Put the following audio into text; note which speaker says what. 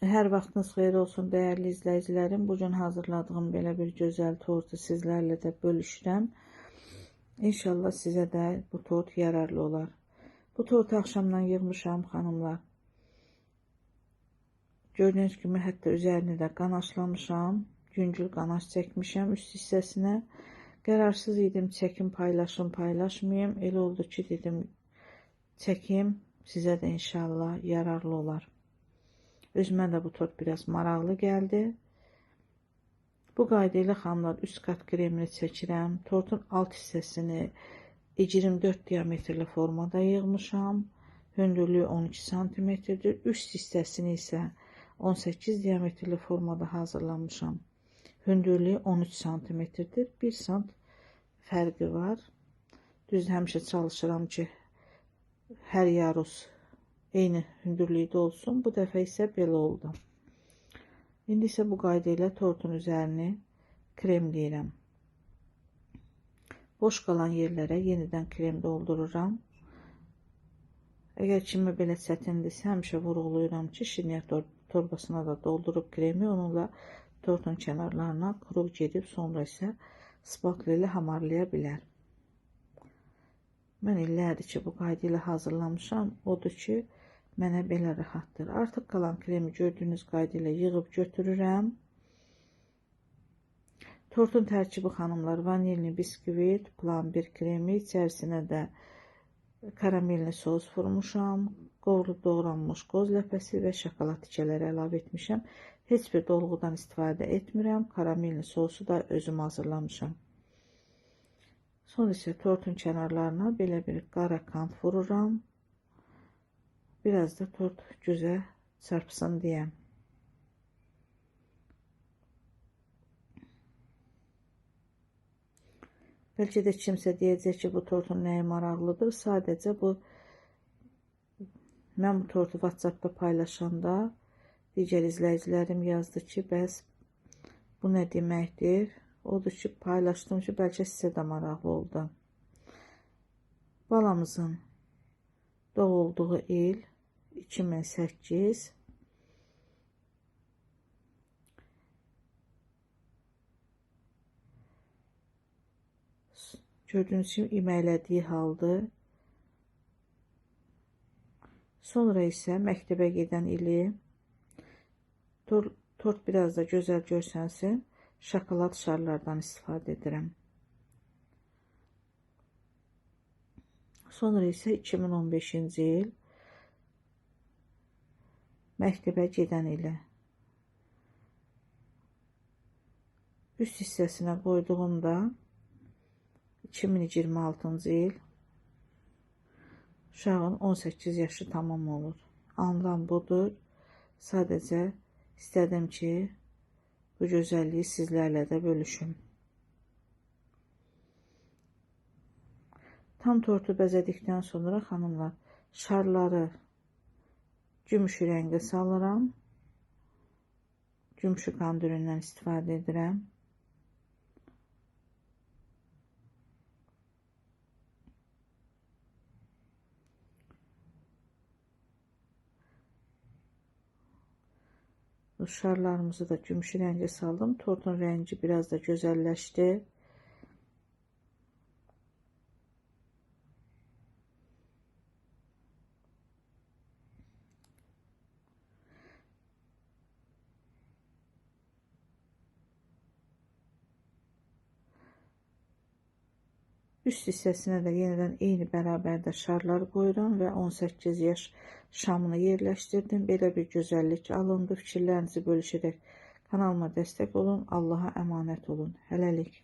Speaker 1: Hər vaxtınız xeyir olsun dəyərli izləyicilərim. Bugün hazırladığım belə bir gözəl tortu sizlərlə də bölüşürəm. İnşallah sizə də bu tort yararlı olar. Bu tortu axşamdan yığmışam xanımlar. Gördüyünüz kimi hətta üzərini də qanaşlamışam. Yüngül qanaş çəkmişəm üst hissəsinə. Qərarsız idim, çəkim paylaşım, paylaşmayayım. Elə oldu ki dedim çəkim, sizə də inşallah yararlı olar. Özümə də bu tort biraz maraqlı gəldi. Bu qayda ilə xanımlar üst qat kremini çəkirəm. Tortun alt hissəsini 24 diametrli formada yığmışam. Hündürlüyü 12 cm-dir. Üst hissəsini isə 18 diametrli formada hazırlamışam. Hündürlüyü 13 cm-dir. 1 cm fərqi var. Düz həmişə çalışıram ki, hər yarus eyni hündürlükdə olsun. Bu dəfə isə belə oldu. İndi isə bu qayda ilə tortun üzərini kremləyirəm. Boş qalan yerlərə yenidən krem doldururam. Əgər kimi belə çətindirsə, həmişə vurğulayıram ki, şirniyyat torbasına da doldurub kremi, onunla tortun kənarlarına quru gedib, sonra isə spatula ilə hamarlaya bilər. Mən illərdir ki, bu qayda ilə hazırlamışam. Odur ki, mənə belə rahatdır. Artıq qalan kremi gördüyünüz qayda ilə yığıb götürürəm. Tortun tərkibi xanımlar vanilli biskvit, plambir kremi, içərisinə də karamelli sos vurmuşam. Qovrulub doğranmış qoz ləpəsi və şokolad tikələri əlavə etmişəm. Heç bir dolğudan istifadə etmirəm. Karamelli sosu da özüm hazırlamışam. Sonra isə tortun kənarlarına belə bir qara kant vururam. Biraz da tort gözə çarpsın deyə. Bəlkə də kimsə deyəcək ki, bu tortun nəyi maraqlıdır. Sadəcə mən bu tortu WhatsAppda paylaşanda digər izləyicilərim yazdı ki, bəs bu nə deməkdir? Odur ki, paylaşdım ki, bəlkə sizə də maraqlı oldu. Balamızın doğulduğu il 2008. Gördüğünüz kimi iməklədiyi haldır. Sonra isə məktəbə gedən ili. Tort biraz da gözəl görsənsin. Şokolad şarlardan istifadə edirəm. Sonra isə 2015-ci il məktəbə gedən ili. Üst hissəsinə qoyduğumda 2026-cı il uşağın 18 yaşı tamam olur. Anlam budur. Sadəcə istədim ki, bu gözəlliyi sizlərlə də bölüşüm. Tam tortu bəzədikdən sonra xanımlar şarları gümüşü rəngə salıram. Gümüşü kandüründən istifadə edirəm. Bu şarlarımızı da gümüşü rəngə saldım. Tortun rəngi biraz da gözəlləşdi. Üst hissəsinə də yenidən eyni bərabərdə şarlar qoyuram və 18 yaş şamını yerləşdirdim. Belə bir gözəllik alındı. Fikirlərinizi bölüşərək kanalıma dəstək olun. Allaha əmanət olun. Hələlik.